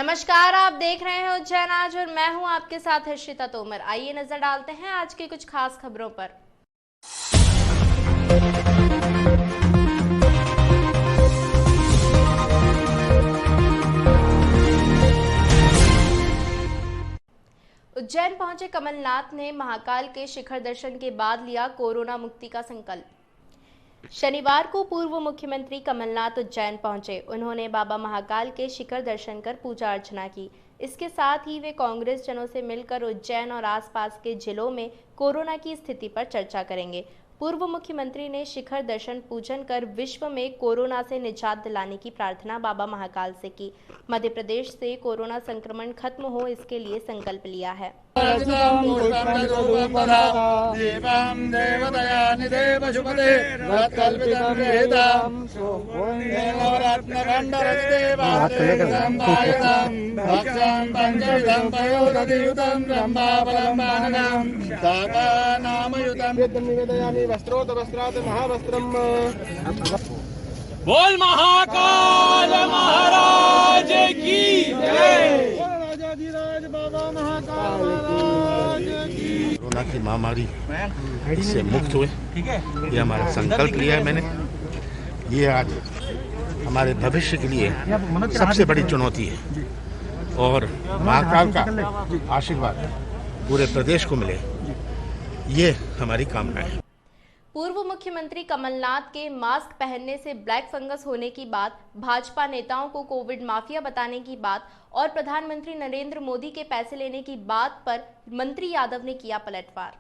नमस्कार, आप देख रहे हैं उज्जैन आज और मैं हूं आपके साथ हर्षिता तोमर। आइए नजर डालते हैं आज की कुछ खास खबरों पर। उज्जैन पहुंचे कमलनाथ ने महाकाल के शिखर दर्शन के बाद लिया कोरोना मुक्ति का संकल्प। शनिवार को पूर्व मुख्यमंत्री कमलनाथ उज्जैन पहुंचे। उन्होंने बाबा महाकाल के शिखर दर्शन कर पूजा अर्चना की। इसके साथ ही वे कांग्रेस जनों से मिलकर उज्जैन और आसपास के जिलों में कोरोना की स्थिति पर चर्चा करेंगे। पूर्व मुख्यमंत्री ने शिखर दर्शन पूजन कर विश्व में कोरोना से निजात दिलाने की प्रार्थना बाबा महाकाल से की। मध्य प्रदेश से कोरोना संक्रमण खत्म हो, इसके लिए संकल्प लिया है। बोल महाकाल महाराज की जय। बाबा महाकाल महाराज की। कोरोना की महामारी इससे मुक्त हुए, ये हमारा संकल्प लिया है मैंने। ये आज हमारे भविष्य के लिए सबसे बड़ी चुनौती है और महाकाल का आशीर्वाद पूरे प्रदेश को मिले, ये हमारी कामना है। पूर्व मुख्यमंत्री कमलनाथ के मास्क पहनने से ब्लैक फंगस होने की बात, भाजपा नेताओं को कोविड माफिया बताने की बात और प्रधानमंत्री नरेंद्र मोदी के पैसे लेने की बात पर मंत्री यादव ने किया पलटवार।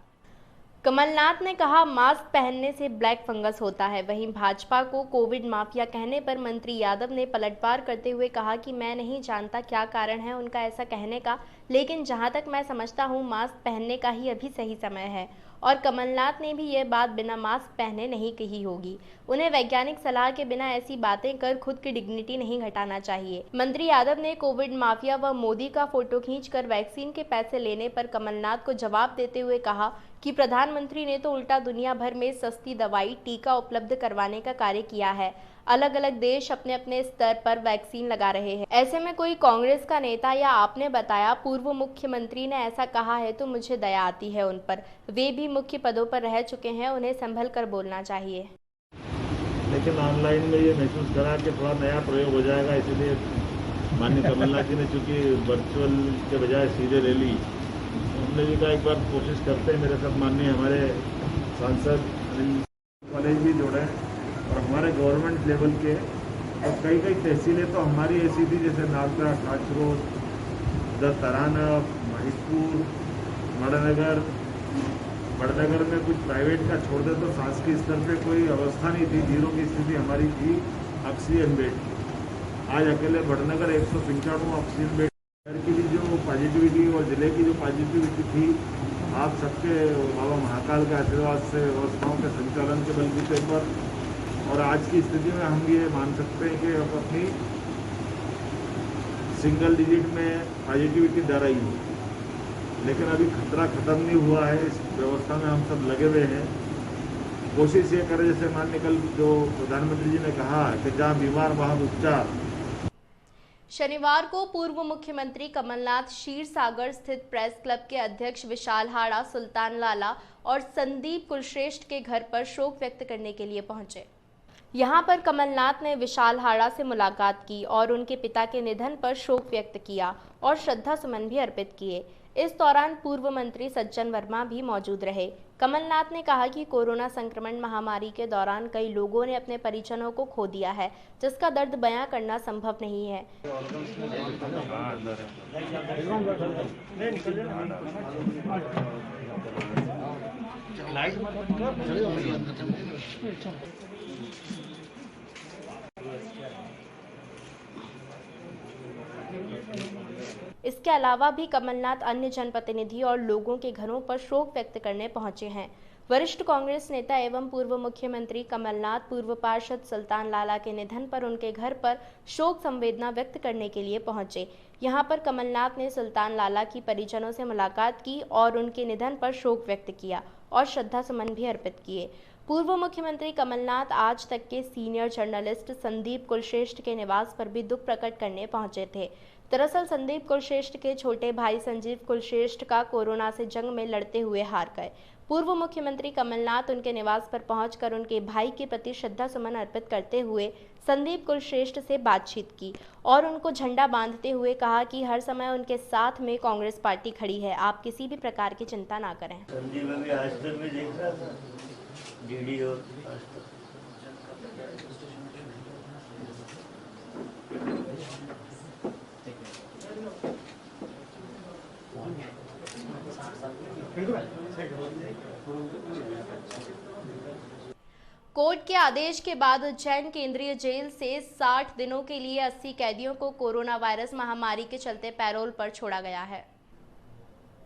कमलनाथ ने कहा मास्क पहनने से ब्लैक फंगस होता है। वहीं भाजपा को कोविड माफिया कहने पर मंत्री यादव ने पलटवार करते हुए कहा कि मैं नहीं जानता क्या कारण है उनका ऐसा कहने का, लेकिन जहां तक मैं समझता हूं मास्क पहनने का ही अभी सही समय है और कमलनाथ ने भी यह बात बिना मास्क पहने नहीं कही होगी। उन्हें वैज्ञानिक सलाह के बिना ऐसी बातें कर खुद की डिग्निटी नहीं घटाना चाहिए। मंत्री यादव ने कोविड माफिया व मोदी का फोटो खींचकर वैक्सीन के पैसे लेने पर कमलनाथ को जवाब देते हुए कहा कि प्रधानमंत्री ने तो उल्टा दुनिया भर में सस्ती दवाई टीका उपलब्ध करवाने का कार्य किया है। अलग अलग देश अपने अपने स्तर पर वैक्सीन लगा रहे हैं। ऐसे में कोई कांग्रेस का नेता या आपने बताया पूर्व मुख्यमंत्री ने ऐसा कहा है तो मुझे दया आती है उन पर। वे भी मुख्य पदों पर रह चुके हैं, उन्हें संभल कर बोलना चाहिए। लेकिन ऑनलाइन में ये महसूस करा कि थोड़ा नया प्रयोग हो जाएगा, इसलिए माननीय कमलनाथ जी ने चूंकि वर्चुअल के बजाय सीधे रैली, हमने भी कहा एक बार कोशिश करते हैं। मेरे साथ माननीय हमारे सांसद कॉलेज भी जोड़े और हमारे गवर्नमेंट लेवल के और कई तहसीलें तो हमारी ऐसी थी जैसे नागदा, काचरोड, तराना, महिदपुर, बड़नगर में कुछ प्राइवेट का छोड़ दे तो शासकीय स्तर पे कोई अवस्था नहीं थी, जीरो की स्थिति हमारी थी ऑक्सीजन बेड। आज अकेले बड़नगर 195 ऑक्सीजन बेड। शहर की भी जो पॉजिटिविटी और जिले की जो पॉजिटिविटी थी, आप सबके बाबा महाकाल के आशीर्वाद से व्यवस्थाओं के संचालन के बलबूते पर और आज की स्थिति में हम ये मान सकते हैं कि अब अपनी सिंगल डिजिट में पॉजिटिविटी दर आई है, लेकिन अभी खतरा खत्म नहीं हुआ है। इस व्यवस्था में हम सब लगे हुए हैं। कोशिश ये करें जैसे माननीय कल जो प्रधानमंत्री जी ने कहा कि जहाँ बीमार वहाँ उपचार। शनिवार को पूर्व मुख्यमंत्री कमलनाथ क्षीर सागर स्थित प्रेस क्लब के अध्यक्ष विशाल हाड़ा, सुल्तान लाला और संदीप कुलश्रेष्ठ के घर पर शोक व्यक्त करने के लिए पहुंचे। यहां पर कमलनाथ ने विशाल हाड़ा से मुलाकात की और उनके पिता के निधन पर शोक व्यक्त किया और श्रद्धा सुमन भी अर्पित किए। इस दौरान पूर्व मंत्री सज्जन वर्मा भी मौजूद रहे। कमलनाथ ने कहा कि कोरोना संक्रमण महामारी के दौरान कई लोगों ने अपने परिजनों को खो दिया है, जिसका दर्द बयां करना संभव नहीं है। इसके अलावा भी कमलनाथ अन्य जनप्रतिनिधि और लोगों के घरों पर शोक व्यक्त करने पहुंचे हैं। वरिष्ठ कांग्रेस नेता एवं पूर्व मुख्यमंत्री कमलनाथ पूर्व पार्षद सुल्तान लाला के निधन पर उनके घर पर शोक संवेदना व्यक्त करने के लिए पहुंचे। यहां पर कमलनाथ ने सुल्तान लाला की परिजनों से मुलाकात की और उनके निधन पर शोक व्यक्त किया और श्रद्धा सुमन भी अर्पित किए। पूर्व मुख्यमंत्री कमलनाथ आज तक के सीनियर जर्नलिस्ट संदीप कुलश्रेष्ठ के निवास पर भी दुख प्रकट करने पहुंचे थे। दरअसल संदीप कुलश्रेष्ठ के छोटे भाई संजीव कुलश्रेष्ठ का कोरोना से जंग में लड़ते हुए हार गए। पूर्व मुख्यमंत्री कमलनाथ उनके निवास पर पहुंचकर उनके भाई के प्रति श्रद्धा सुमन अर्पित करते हुए संदीप कुलश्रेष्ठ से बातचीत की और उनको झंडा बांधते हुए कहा कि हर समय उनके साथ में कांग्रेस पार्टी खड़ी है, आप किसी भी प्रकार की चिंता ना करें। संदीप अभी आज तक भी देख रहा था डीडी और आज तक। कोर्ट के आदेश के बाद उज्जैन केंद्रीय जेल से 60 दिनों के लिए 80 कैदियों को कोरोना वायरस महामारी के चलते पैरोल पर छोड़ा गया है।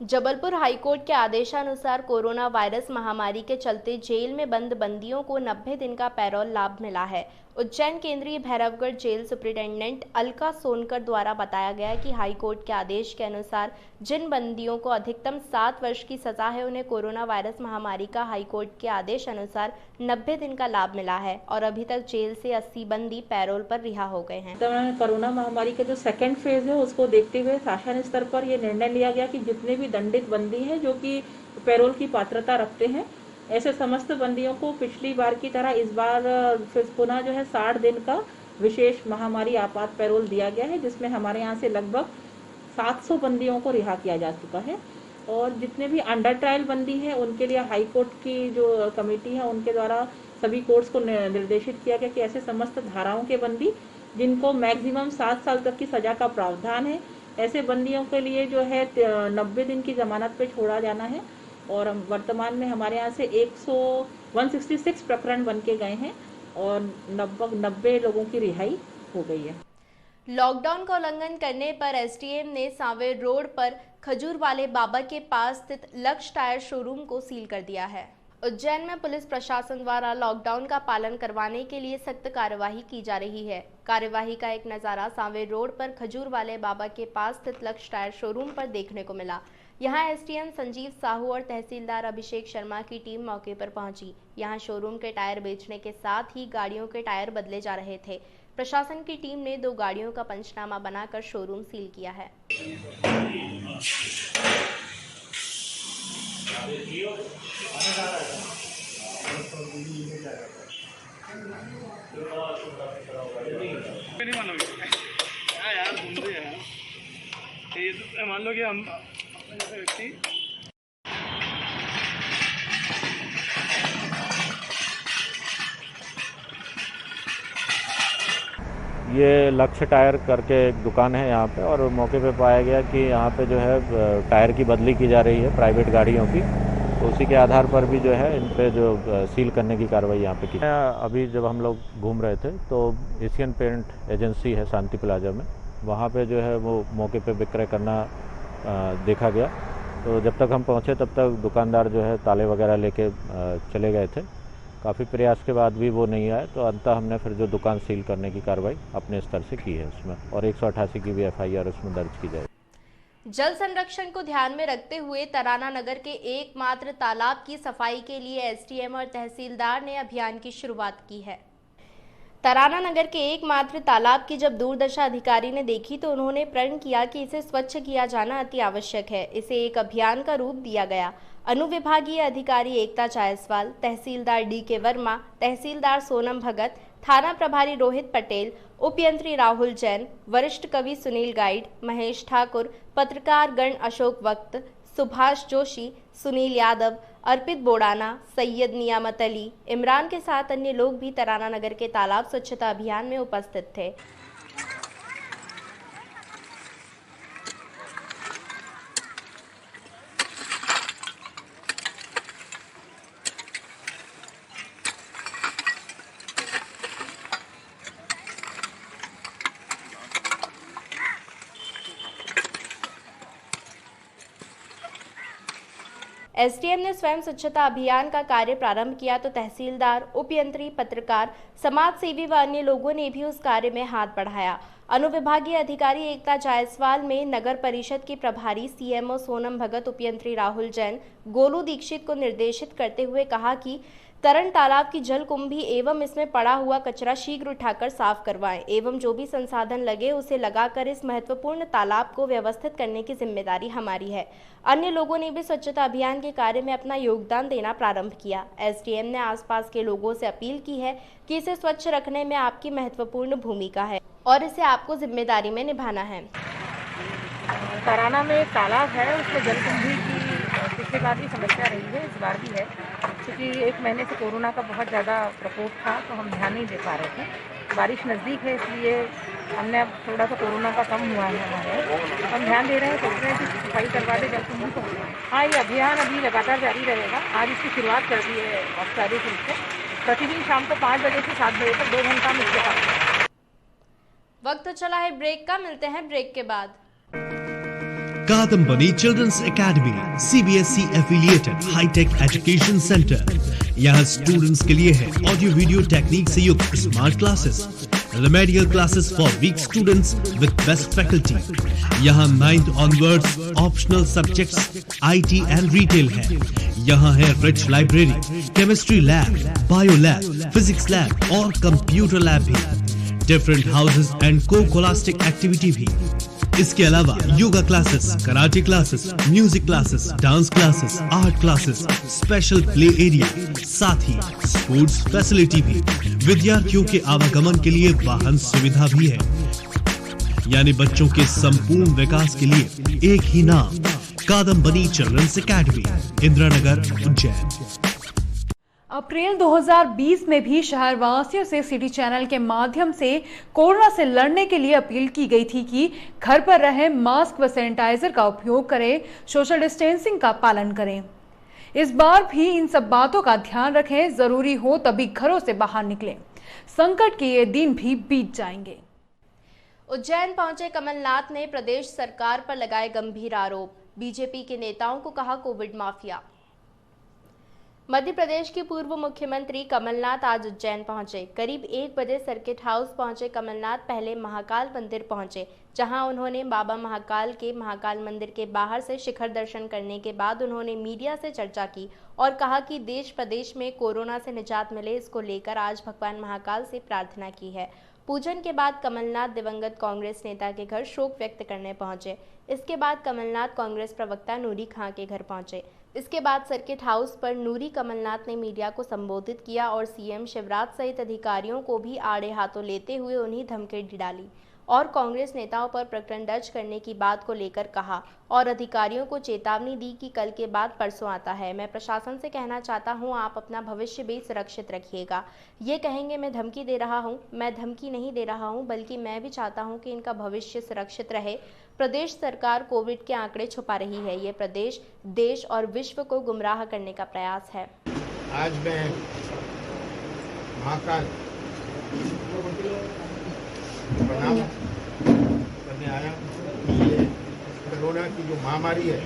जबलपुर हाईकोर्ट के आदेशानुसार कोरोना वायरस महामारी के चलते जेल में बंद बंदियों को 90 दिन का पैरोल लाभ मिला है। उज्जैन केंद्रीय भैरवगढ़ जेल सुप्रिंटेंडेंट अलका सोनकर द्वारा बताया गया कि हाईकोर्ट के आदेश के अनुसार जिन बंदियों को अधिकतम 7 वर्ष की सजा है उन्हें कोरोना वायरस महामारी का हाईकोर्ट के आदेश अनुसार 90 दिन का लाभ मिला है और अभी तक जेल से 80 बंदी पैरोल पर रिहा हो गए हैं। कोरोना महामारी के जो सेकेंड फेज है उसको देखते हुए शासन स्तर पर यह निर्णय लिया गया कि जितने भी दंडित बंदी हैं जो कि पैरोल की पात्रता रखते हैं, ऐसे समस्त बंदियों को पिछली बार की तरह इस बार पुनः जो है 60 दिन का विशेष महामारी आपात पैरोल दिया गया है, जिसमें हमारे यहाँ से लगभग 700 बंदियों को रिहा किया जा चुका है। और जितने भी अंडर ट्रायल बंदी हैं उनके लिए हाई कोर्ट की जो कमेटी है उनके द्वारा सभी कोर्ट्स को निर्देशित किया गया कि ऐसे समस्त धाराओं के बंदी जिनको मैक्सिमम 7 साल तक की सजा का प्रावधान है, ऐसे बंदियों के लिए जो है 90 दिन की जमानत पे छोड़ा जाना है। और वर्तमान में हमारे यहाँ से 166 प्रकरण बन के गए हैं और लगभग 90 लोगों की रिहाई हो गई है। लॉकडाउन का उल्लंघन करने पर एसडीएम ने सांवेर रोड पर खजूर वाले बाबा के पास स्थित लक्ष्य टायर शोरूम को सील कर दिया है। उज्जैन में पुलिस प्रशासन द्वारा लॉकडाउन का पालन करवाने के लिए सख्त कार्यवाही की जा रही है। कार्यवाही का एक नज़ारा सांवेर रोड पर खजूर वाले बाबा के पास स्थित लक्ष्य टायर शोरूम पर देखने को मिला। यहां एसडीएम संजीव साहू और तहसीलदार अभिषेक शर्मा की टीम मौके पर पहुंची। यहां शोरूम के टायर बेचने के साथ ही गाड़ियों के टायर बदले जा रहे थे। प्रशासन की टीम ने 2 गाड़ियों का पंचनामा बनाकर शोरूम सील किया है। मान लो कि हम ये लक्ष्य टायर करके एक दुकान है यहाँ पे, और मौके पे पाया गया कि यहाँ पे जो है टायर की बदली की जा रही है प्राइवेट गाड़ियों की, तो उसी के आधार पर भी जो है इन पे जो सील करने की कार्रवाई यहाँ पे की। अभी जब हम लोग घूम रहे थे तो एशियन पेंट एजेंसी है शांति प्लाजा में, वहाँ पे जो है वो मौके पे विक्रय करना देखा गया। तो जब तक हम पहुँचे तब तक दुकानदार जो है ताले वगैरह लेके चले गए थे। काफ़ी प्रयास के बाद भी वो नहीं आए, तो अंततः हमने फिर जो दुकान सील करने की कार्रवाई अपने स्तर से की है उसमें, और 188 की भी एफआईआर उसमें दर्ज की जाए। जल संरक्षण को ध्यान में रखते हुए तराना नगर के एकमात्र तालाब की सफाई के लिए एसडीएम और तहसीलदार ने अभियान की शुरुआत की है। तराना नगर के एकमात्र तालाब की जब दूरदर्शा अधिकारी ने देखी तो उन्होंने प्रण किया कि इसे स्वच्छ किया जाना अति आवश्यक है। इसे एक अभियान का रूप दिया गया। अनुविभागीय अधिकारी एकता जायसवाल, तहसीलदार डी.के. वर्मा, तहसीलदार सोनम भगत, थाना प्रभारी रोहित पटेल, उपयंत्री राहुल जैन, वरिष्ठ कवि सुनील गाइड, महेश ठाकुर, पत्रकार गण अशोक वक्त, सुभाष जोशी, सुनील यादव, अर्पित बोड़ाना, सैयद नियामत अली, इमरान के साथ अन्य लोग भी तराना नगर के तालाब स्वच्छता अभियान में उपस्थित थे। एसडीएम ने स्वयं स्वच्छता अभियान का कार्य प्रारंभ किया तो तहसीलदार, उपयंत्री, पत्रकार, समाज सेवी व अन्य लोगों ने भी उस कार्य में हाथ बढ़ाया। अनुविभागीय अधिकारी एकता जायसवाल में नगर परिषद के प्रभारी सीएमओ सोनम भगत, उपयंत्री राहुल जैन, गोलू दीक्षित को निर्देशित करते हुए कहा कि तरण तालाब की जल कुंभी एवं इसमें पड़ा हुआ कचरा शीघ्र उठाकर साफ करवाएं एवं जो भी संसाधन लगे उसे लगाकर इस महत्वपूर्ण तालाब को व्यवस्थित करने की जिम्मेदारी हमारी है। अन्य लोगों ने भी स्वच्छता अभियान के कार्य में अपना योगदान देना प्रारंभ किया। एसडीएम ने आसपास के लोगों से अपील की है कि इसे स्वच्छ रखने में आपकी महत्वपूर्ण भूमिका है और इसे आपको जिम्मेदारी में निभाना है। तराना में एक तालाब है, उसमें जलकुंभी की पिछली बार भी समस्या रही है, इस बार भी है, क्योंकि 1 महीने से कोरोना का बहुत ज़्यादा प्रकोप था तो हम ध्यान नहीं दे पा रहे थे। बारिश नज़दीक है इसलिए हमने अब थोड़ा सा कोरोना का कम हुआ है हमारे, हम ध्यान दे रहे हैं, सोच रहे हैं कि सफाई करवा दे जलकुंभी को। हाँ, ये अभियान अभी लगातार जारी रहेगा। आज इसकी शुरुआत कर दी है औपचारिक रूप से। प्रतिदिन शाम को 5 बजे से 7 बजे तक 2 घंटा में इसके पास। वक्त तो चला है ब्रेक का, मिलते हैं ब्रेक के बाद। Kadambini children's academy CBSE affiliated hi-tech education centre. यहाँ स्टूडेंट्स के लिए है ऑडियो वीडियो टेक्निक से युक्त smart classes, remedial classes for weak students with best faculty. यहाँ 9th onwards optional subjects IT and retail है। यहाँ है rich library, chemistry lab, bio lab, physics lab और कंप्यूटर लैब भी। Different houses and co-scholastic activity भी। इसके अलावा yoga classes, karate classes, music classes, dance classes, art classes, special play area, साथ ही sports facility भी। विद्यार्थियों के आवागमन के लिए वाहन सुविधा भी है। यानी बच्चों के संपूर्ण विकास के लिए एक ही नाम, कादम्बनी चिल्ड्रंस एकेडमी, इंदिरानगर, उज्जैन। अप्रैल 2020 में भी शहरवासियों से सिटी चैनल के माध्यम से कोरोना से लड़ने के लिए अपील की गई थी कि घर पर रहें, मास्क व सैनिटाइजर का उपयोग करें, सोशल डिस्टेंसिंग का पालन करें। इस बार भी इन सब बातों का ध्यान रखें, जरूरी हो तभी घरों से बाहर निकलें। संकट के ये दिन भी बीत जाएंगे। उज्जैन पहुंचे कमलनाथ ने प्रदेश सरकार पर लगाए गंभीर आरोप। बीजेपी के नेताओं को कहा कोविड माफिया। मध्य प्रदेश के पूर्व मुख्यमंत्री कमलनाथ आज उज्जैन पहुंचे। करीब 1 बजे सर्किट हाउस पहुंचे कमलनाथ पहले महाकाल मंदिर पहुंचे, जहां उन्होंने बाबा महाकाल के महाकाल मंदिर के बाहर से शिखर दर्शन करने के बाद उन्होंने मीडिया से चर्चा की और कहा कि देश प्रदेश में कोरोना से निजात मिले, इसको लेकर आज भगवान महाकाल से प्रार्थना की है। पूजन के बाद कमलनाथ दिवंगत कांग्रेस नेता के घर शोक व्यक्त करने पहुंचे। इसके बाद कमलनाथ कांग्रेस प्रवक्ता नूरी खां के घर पहुंचे। इसके बाद सर्किट हाउस पर नूरी कमलनाथ ने मीडिया को संबोधित किया और सीएम शिवराज सहित अधिकारियों को भी आड़े हाथों लेते हुए उन्हें धमकी डाली और कांग्रेस नेताओं पर प्रकरण दर्ज करने की बात को लेकर कहा और अधिकारियों को चेतावनी दी कि कल के बाद परसों आता है। मैं प्रशासन से कहना चाहता हूं, आप अपना भविष्य भी सुरक्षित रखिएगा। ये कहेंगे मैं धमकी दे रहा हूं, मैं धमकी नहीं दे रहा हूं, बल्कि मैं भी चाहता हूं कि इनका भविष्य सुरक्षित रहे। प्रदेश सरकार कोविड के आंकड़े छुपा रही है। ये प्रदेश, देश और विश्व को गुमराह करने का प्रयास है। आज मैं महाकाल प्रणाम करने आया कि ये कोरोना की जो महामारी है,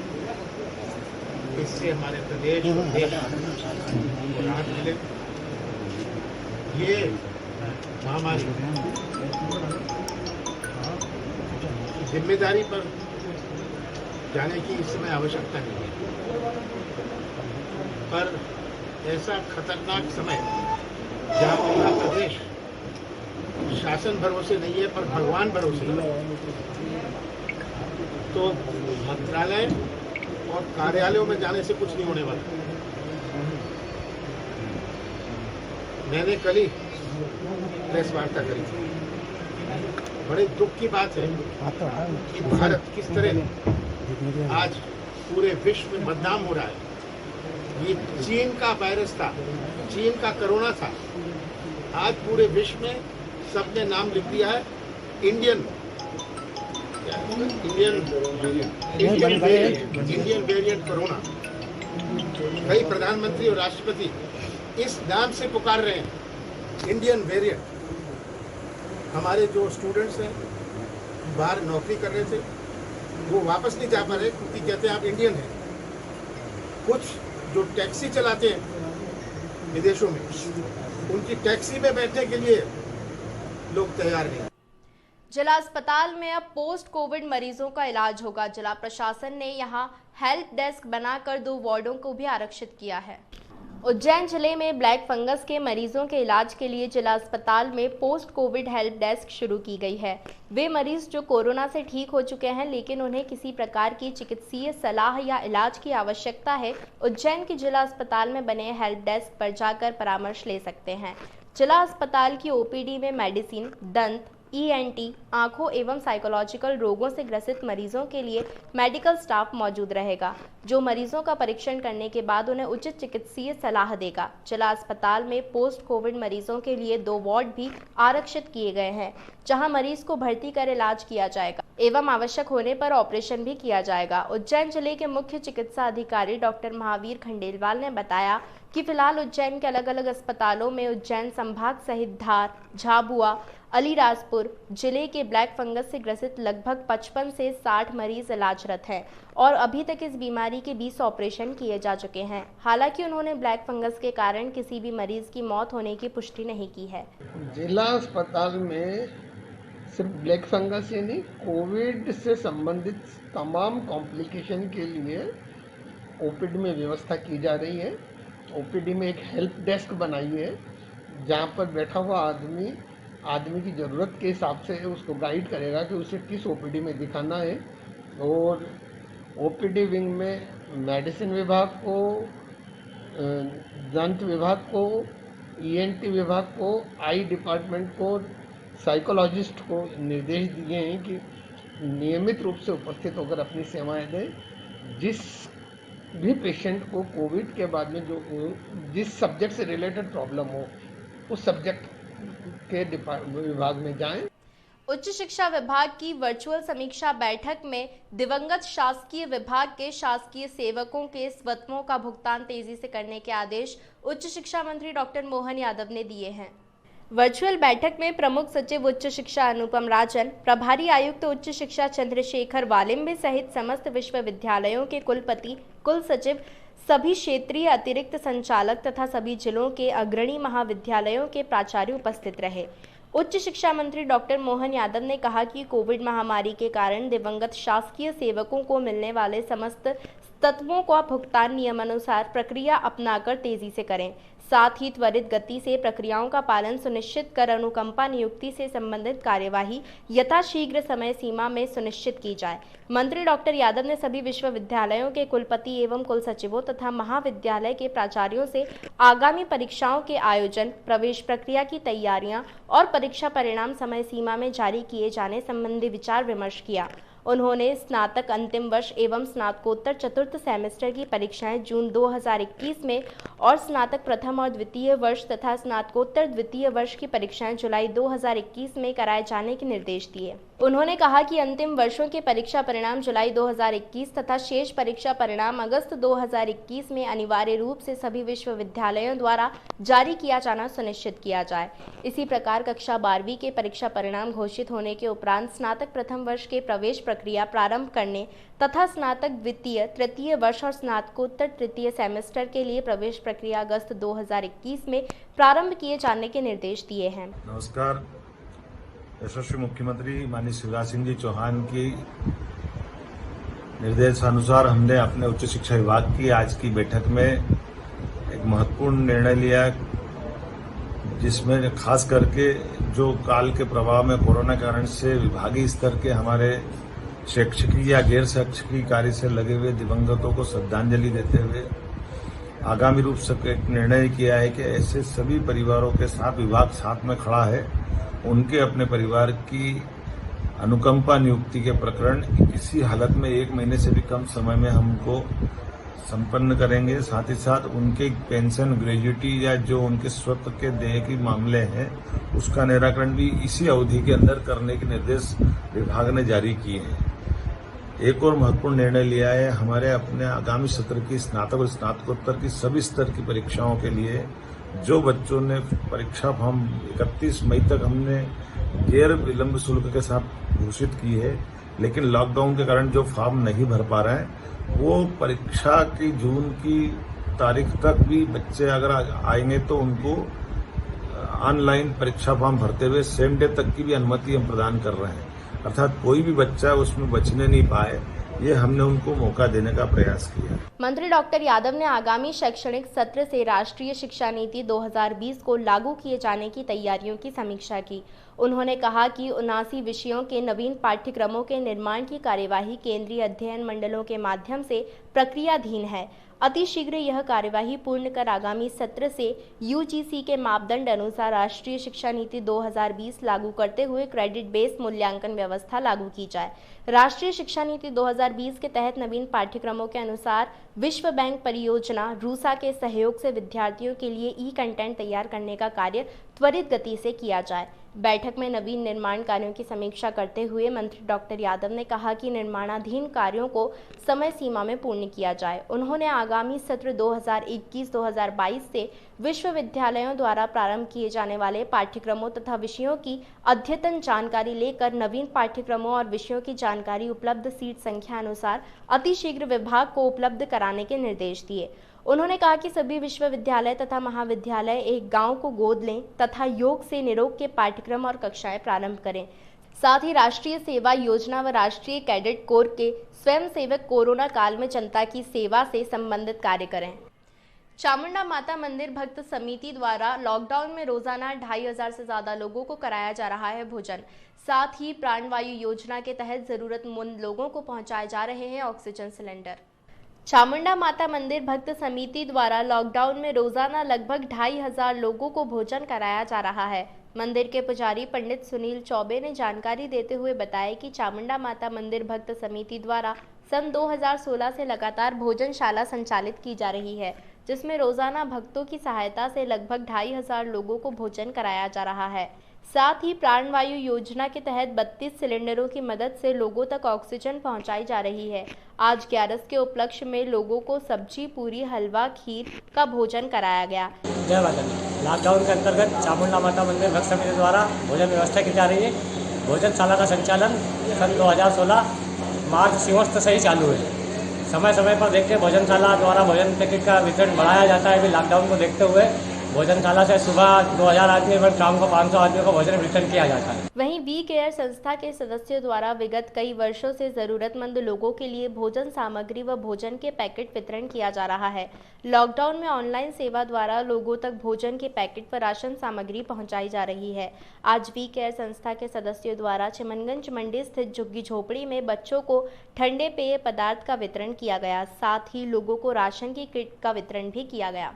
इससे हमारे प्रदेश और देश को राहत मिले। ये महामारी जिम्मेदारी पर जाने की इस समय आवश्यकता नहीं है, पर ऐसा खतरनाक समय जहाँ पूरा प्रदेश शासन भरोसे नहीं है पर भगवान भरोसे है, तो मंत्रालय और कार्यालयों में जाने से कुछ नहीं होने वाला। मैंने कल ही प्रेस वार्ता करी थी। बड़े दुख की बात है कि भारत किस तरह आज पूरे विश्व में बदनाम हो रहा है। ये चीन का वायरस था, चीन का कोरोना था, आज पूरे विश्व में सबने नाम लिख दिया है इंडियन वेरिएंट कोरोना। कई प्रधानमंत्री और राष्ट्रपति इस नाम से पुकार रहे हैं, इंडियन वेरिएंट। हमारे जो स्टूडेंट्स हैं बाहर नौकरी कर रहे थे, वो वापस नहीं जा पा रहे क्योंकि कहते हैं आप इंडियन हैं। कुछ जो टैक्सी चलाते हैं विदेशों में, उनकी टैक्सी में बैठने के लिए लोग तैयार नहीं। जिला अस्पताल में अब पोस्ट कोविड मरीजों का इलाज होगा। जिला प्रशासन ने यहां हेल्प डेस्क बनाकर 2 वार्डों को भी आरक्षित किया है। उज्जैन जिले में ब्लैक फंगस के मरीजों के इलाज के लिए जिला अस्पताल में पोस्ट कोविड हेल्प डेस्क शुरू की गई है। वे मरीज जो कोरोना से ठीक हो चुके हैं लेकिन उन्हें किसी प्रकार की चिकित्सीय सलाह या इलाज की आवश्यकता है, उज्जैन के जिला अस्पताल में बने हेल्प डेस्क पर जाकर परामर्श ले सकते हैं। जिला अस्पताल की ओपीडी में मेडिसिन, दंत, ENT, आंखों एवं साइकोलॉजिकल रोगों से ग्रसित मरीजों के लिए मेडिकल स्टाफ मौजूद रहेगा, जो मरीजों का परीक्षण करने के बाद उन्हें उचित चिकित्सीय सलाह देगा। जिला अस्पताल में पोस्ट कोविड मरीजों के लिए 2 वार्ड भी आरक्षित किए गए हैं, जहां मरीज को भर्ती कर इलाज किया जाएगा एवं आवश्यक होने पर ऑपरेशन भी किया जाएगा। उज्जैन जिले के मुख्य चिकित्सा अधिकारी डॉक्टर महावीर खंडेलवाल ने बताया कि फिलहाल उज्जैन के अलग अलग अस्पतालों में उज्जैन संभाग सहित धार, झाबुआ, अलीराजपुर जिले के ब्लैक फंगस से ग्रसित लगभग 55 से 60 मरीज इलाजरत हैं और अभी तक इस बीमारी के 20 ऑपरेशन किए जा चुके हैं। हालांकि उन्होंने ब्लैक फंगस के कारण किसी भी मरीज की मौत होने की पुष्टि नहीं की है। जिला अस्पताल में सिर्फ ब्लैक फंगस ही नहीं, कोविड से संबंधित तमाम कॉम्प्लिकेशन के लिए ओपीडी में व्यवस्था की जा रही है। ओपीडी में एक हेल्प डेस्क बनाई है, जहां पर बैठा हुआ आदमी की ज़रूरत के हिसाब से उसको गाइड करेगा कि उसे किस ओपीडी में दिखाना है। और ओपीडी विंग में मेडिसिन विभाग को, दंत विभाग को, ENT विभाग को, आई डिपार्टमेंट को, साइकोलॉजिस्ट को निर्देश दिए हैं कि नियमित रूप से उपस्थित होकर अपनी सेवाएं दें। जिस भी पेशेंट को कोविड के बाद में जो जिस सब्जेक्ट से रिलेटेड प्रॉब्लम हो, उस सब्जेक्ट के विभाग में जाएं। उच्च शिक्षा विभाग की वर्चुअल समीक्षा बैठक में दिवंगत शासकीय विभाग के शासकीय सेवकों के स्वत्वों का भुगतान तेजी से करने के आदेश उच्च शिक्षा मंत्री डॉक्टर मोहन यादव ने दिए हैं। वर्चुअल बैठक में प्रमुख सचिव उच्च शिक्षा अनुपम राजन, प्रभारी आयुक्त उच्च शिक्षा चंद्रशेखर वालिम्बे सहित समस्त विश्वविद्यालयों के कुलपति, कुल सचिव, सभी क्षेत्रीय अतिरिक्त संचालक तथा सभी जिलों के अग्रणी महाविद्यालयों के प्राचार्य उपस्थित रहे। उच्च शिक्षा मंत्री डॉक्टर मोहन यादव ने कहा कि कोविड महामारी के कारण दिवंगत शासकीय सेवकों को मिलने वाले समस्त तत्वों का भुगतान नियमानुसार प्रक्रिया अपनाकर तेजी से करें। साथ ही त्वरित गति से प्रक्रियाओं का पालन सुनिश्चित कर अनुकंपा नियुक्ति से संबंधित कार्यवाही यथाशीघ्र समय सीमा में सुनिश्चित की जाए। मंत्री डॉक्टर यादव ने सभी विश्वविद्यालयों के कुलपति एवं कुल सचिवों तथा महाविद्यालय के प्राचार्यों से आगामी परीक्षाओं के आयोजन, प्रवेश प्रक्रिया की तैयारियां और परीक्षा परिणाम समय सीमा में जारी किए जाने संबंधी विचार विमर्श किया। उन्होंने स्नातक अंतिम वर्ष एवं स्नातकोत्तर चतुर्थ सेमेस्टर की परीक्षाएं जून 2021 में और स्नातक प्रथम और द्वितीय वर्ष तथा स्नातकोत्तर द्वितीय वर्ष की परीक्षाएं जुलाई 2021 में कराए जाने के निर्देश दिए। उन्होंने कहा कि अंतिम वर्षों के परीक्षा परिणाम जुलाई 2021 तथा शेष परीक्षा परिणाम अगस्त 2021 में अनिवार्य रूप से सभी विश्वविद्यालयों द्वारा जारी किया जाना सुनिश्चित किया जाए। इसी प्रकार कक्षा 12वीं के परीक्षा परिणाम घोषित होने के उपरांत स्नातक प्रथम वर्ष के प्रवेश प्रक्रिया प्रारंभ करने तथा स्नातक द्वितीय, तृतीय वर्ष और स्नातकोत्तर तृतीय सेमेस्टर के लिए प्रवेश प्रक्रिया अगस्त 2021 में प्रारंभ किए जाने के निर्देश दिए हैं। नमस्कार। यशस्वी मुख्यमंत्री माननीय शिवराज सिंह जी चौहान की निर्देशानुसार हमने अपने उच्च शिक्षा विभाग की आज की बैठक में एक महत्वपूर्ण निर्णय लिया, जिसमें खास करके जो काल के प्रभाव में कोरोना कारण से विभागीय स्तर के हमारे शैक्षिकी या गैर शैक्षिकी कार्य से लगे हुए दिवंगतों को श्रद्धांजलि देते हुए आगामी रूप से एक निर्णय किया है कि ऐसे सभी परिवारों के साथ विभाग साथ में खड़ा है, उनके अपने परिवार की अनुकंपा नियुक्ति के प्रकरण किसी हालत में 1 महीने से भी कम समय में हमको संपन्न करेंगे। साथ ही साथ उनके पेंशन, ग्रेजुटी या जो उनके स्वत्व के देय के मामले हैं उसका निराकरण भी इसी अवधि के अंदर करने के निर्देश विभाग ने जारी किए हैं। एक और महत्वपूर्ण निर्णय लिया है, हमारे अपने आगामी सत्र की स्नातक और स्नातकोत्तर की सभी स्तर की परीक्षाओं के लिए जो बच्चों ने परीक्षा फॉर्म 31 मई तक हमने गैर विलंब शुल्क के साथ घोषित की है, लेकिन लॉकडाउन के कारण जो फॉर्म नहीं भर पा रहे हैं वो परीक्षा की जून की तारीख तक भी बच्चे अगर आएंगे तो उनको ऑनलाइन परीक्षा फॉर्म भरते हुए सेम डे तक की भी अनुमति हम प्रदान कर रहे हैं, अर्थात कोई भी बच्चा उसमें बचने नहीं पाए, ये हमने उनको मौका देने का प्रयास किया। मंत्री डॉक्टर यादव ने आगामी शैक्षणिक सत्र से राष्ट्रीय शिक्षा नीति 2020 को लागू किए जाने की तैयारियों की समीक्षा की। उन्होंने कहा कि 79 विषयों के नवीन पाठ्यक्रमों के निर्माण की कार्यवाही केंद्रीय अध्ययन मंडलों के माध्यम से प्रक्रियाधीन है। अतिशीघ्र यह कार्यवाही पूर्ण कर आगामी सत्र से यूजीसी के मापदंड अनुसार राष्ट्रीय शिक्षा नीति 2020 लागू करते हुए क्रेडिट बेस्ड मूल्यांकन व्यवस्था लागू की जाए। राष्ट्रीय शिक्षा नीति 2020 के तहत नवीन पाठ्यक्रमों के अनुसार विश्व बैंक परियोजना रूसा के सहयोग से विद्यार्थियों के लिए ई कंटेंट तैयार करने का कार्य त्वरित गति से किया जाए। बैठक में नवीन निर्माण कार्यों की समीक्षा करते हुए मंत्री डॉक्टर यादव ने कहा कि निर्माणाधीन कार्यों को समय सीमा में पूर्ण किया जाए। उन्होंने आगामी सत्र 2021-2022 से विश्वविद्यालयों द्वारा प्रारंभ किए जाने वाले पाठ्यक्रमों तथा विषयों की अद्यतन जानकारी लेकर नवीन पाठ्यक्रमों और विषयों की जानकारी उपलब्ध सीट संख्या अनुसार अतिशीघ्र विभाग को उपलब्ध कराने के निर्देश दिए। उन्होंने कहा कि सभी विश्वविद्यालय तथा महाविद्यालय एक गांव को गोद लें तथा योग से निरोग के पाठ्यक्रम और कक्षाएं प्रारंभ करें। साथ ही राष्ट्रीय सेवा योजना व राष्ट्रीय कैडेट कोर के स्वयंसेवक कोरोना काल में जनता की सेवा से संबंधित कार्य करें। चामुंडा माता मंदिर भक्त समिति द्वारा लॉकडाउन में रोजाना 2500 से ज्यादा लोगों को कराया जा रहा है भोजन। साथ ही प्राणवायु योजना के तहत जरूरतमंद लोगों को पहुंचाए जा रहे हैं ऑक्सीजन सिलेंडर। चामुंडा माता मंदिर भक्त समिति द्वारा लॉकडाउन में रोजाना लगभग 2500 लोगों को भोजन कराया जा रहा है। मंदिर के पुजारी पंडित सुनील चौबे ने जानकारी देते हुए बताया कि चामुंडा माता मंदिर भक्त समिति द्वारा सन 2016 से लगातार भोजनशाला संचालित की जा रही है, जिसमें रोजाना भक्तों की सहायता से लगभग 2500 लोगों को भोजन कराया जा रहा है। साथ ही प्राणवायु योजना के तहत 32 सिलेंडरों की मदद से लोगों तक ऑक्सीजन पहुंचाई जा रही है। आज 11 के उपलक्ष्य में लोगों को सब्जी, पूरी, हलवा, खीर का भोजन कराया गया। जय माता दी। लॉकडाउन के अंतर्गत चामुंडा माता मंदिर भक्त समिति द्वारा भोजन व्यवस्था की जा रही है। भोजनशाला का संचालन सन 2016 मार्च सिवस्त से ही चालू है। समय समय पर देखते भोजनशाला द्वारा भोजन पैकेट का वितरण बढ़ाया जाता है। अभी लॉकडाउन को देखते हुए भोजनशाला से सुबह 2000 आदमी और शाम को 500 आदमियों को भोजन वितरण किया जाता है। वहीं वी केयर संस्था के सदस्यों द्वारा विगत कई वर्षों से जरूरतमंद लोगों के लिए भोजन सामग्री व भोजन के पैकेट वितरण किया जा रहा है। लॉकडाउन में ऑनलाइन सेवा द्वारा लोगों तक भोजन के पैकेट व राशन सामग्री पहुंचाई जा रही है। आज वी केयर संस्था के सदस्यों द्वारा चिमनगंज मंडी स्थित झुग्गी झोपड़ी में बच्चों को ठंडे पेय पदार्थ का वितरण किया गया। साथ ही लोगों को राशन की किट का वितरण भी किया गया।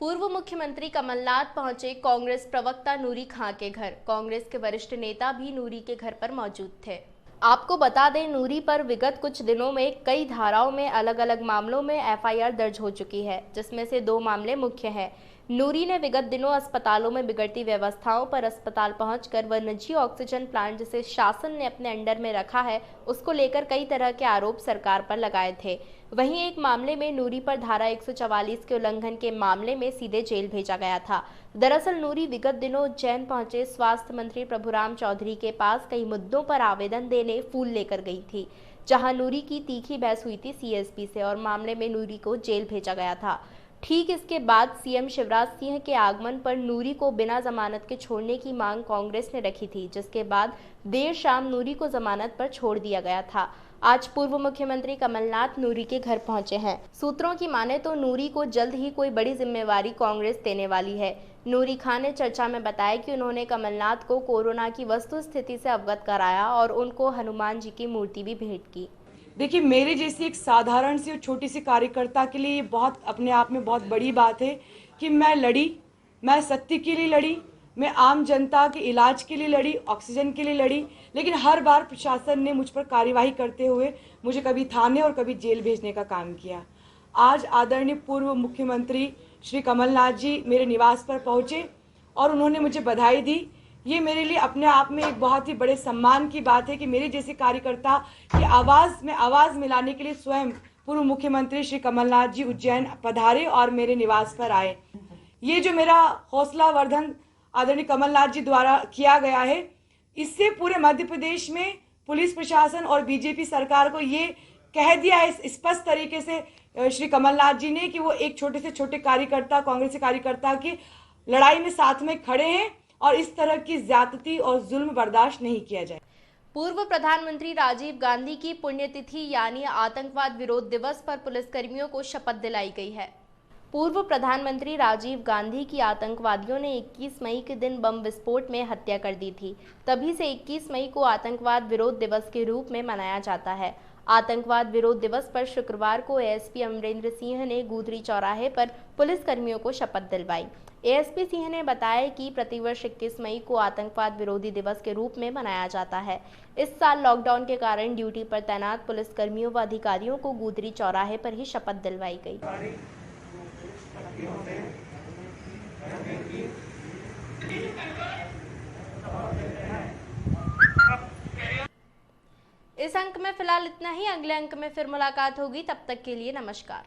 पूर्व मुख्यमंत्री कमलनाथ पहुंचे कांग्रेस प्रवक्ता नूरी खां के घर। कांग्रेस के वरिष्ठ नेता भी नूरी के घर पर मौजूद थे। आपको बता दें, नूरी पर विगत कुछ दिनों में कई धाराओं में अलग अलग मामलों में एफआईआर दर्ज हो चुकी है, जिसमें से 2 मामले मुख्य हैं। नूरी ने विगत दिनों अस्पतालों में बिगड़ती व्यवस्थाओं पर अस्पताल पहुंचकर व निजी ऑक्सीजन प्लांट जिसे शासन ने अपने अंडर में रखा है उसको लेकर कई तरह के आरोप सरकार पर लगाए थे। वहीं एक मामले में नूरी पर धारा 144 के उल्लंघन के मामले में सीधे जेल भेजा गया था। दरअसल नूरी विगत दिनों उज्जैन पहुंचे स्वास्थ्य मंत्री प्रभुराम चौधरी के पास कई मुद्दों पर आवेदन देने फूल लेकर गई थी, जहां नूरी की तीखी बहस हुई थी सीएसपी से और मामले में नूरी को जेल भेजा गया था। ठीक इसके बाद सीएम शिवराज सिंह के आगमन पर नूरी को बिना जमानत के छोड़ने की मांग कांग्रेस ने रखी थी, जिसके बाद देर शाम नूरी को जमानत पर छोड़ दिया गया था। आज पूर्व मुख्यमंत्री कमलनाथ नूरी के घर पहुंचे हैं। सूत्रों की माने तो नूरी को जल्द ही कोई बड़ी जिम्मेवारी कांग्रेस देने वाली है। नूरी खान ने चर्चा में बताया कि उन्होंने कमलनाथ को कोरोना की वस्तु स्थिति से अवगत कराया और उनको हनुमान जी की मूर्ति भी भेंट की। देखिए, मेरे जैसी एक साधारण सी और छोटी सी कार्यकर्ता के लिए ये बहुत अपने आप में बहुत बड़ी बात है कि मैं लड़ी, मैं सत्य के लिए लड़ी, मैं आम जनता के इलाज के लिए लड़ी, ऑक्सीजन के लिए लड़ी, लेकिन हर बार प्रशासन ने मुझ पर कार्यवाही करते हुए मुझे कभी थाने और कभी जेल भेजने का काम किया। आज आदरणीय पूर्व मुख्यमंत्री श्री कमलनाथ जी मेरे निवास पर पहुंचे और उन्होंने मुझे बधाई दी। ये मेरे लिए अपने आप में एक बहुत ही बड़े सम्मान की बात है कि मेरे जैसे कार्यकर्ता की आवाज़ मिलाने के लिए स्वयं पूर्व मुख्यमंत्री श्री कमलनाथ जी उज्जैन पधारे और मेरे निवास पर आए। ये जो मेरा हौसला वर्धन आदरणीय कमलनाथ जी द्वारा किया गया है, इससे पूरे मध्य प्रदेश में पुलिस प्रशासन और बीजेपी सरकार को ये कह दिया है स्पष्ट तरीके से श्री कमलनाथ जी ने कि वो एक छोटे से छोटे कार्यकर्ता, कांग्रेसी कार्यकर्ता की लड़ाई में साथ में खड़े हैं और इस तरह की ज्यादती और जुल्म बर्दाश्त नहीं किया जाए। पूर्व प्रधानमंत्री राजीव गांधी की पुण्यतिथि यानी आतंकवाद विरोध दिवस पर पुलिसकर्मियों को शपथ दिलाई गई है। पूर्व प्रधानमंत्री राजीव गांधी की आतंकवादियों ने 21 मई के दिन बम विस्फोट में हत्या कर दी थी। तभी से 21 मई को आतंकवाद विरोध दिवस के रूप में मनाया जाता है। आतंकवाद विरोध दिवस पर शुक्रवार को एएसपी अमरेंद्र सिंह ने गुदरी चौराहे पर पुलिसकर्मियों को शपथ दिलवाई। एएसपी सिंह ने बताया कि प्रतिवर्ष 21 मई को आतंकवाद विरोधी दिवस के रूप में मनाया जाता है। इस साल लॉकडाउन के कारण ड्यूटी पर तैनात पुलिसकर्मियों व अधिकारियों को गुदरी चौराहे पर ही शपथ दिलवाई गई। इस अंक में फिलहाल इतना ही। अगले अंक में फिर मुलाकात होगी। तब तक के लिए नमस्कार।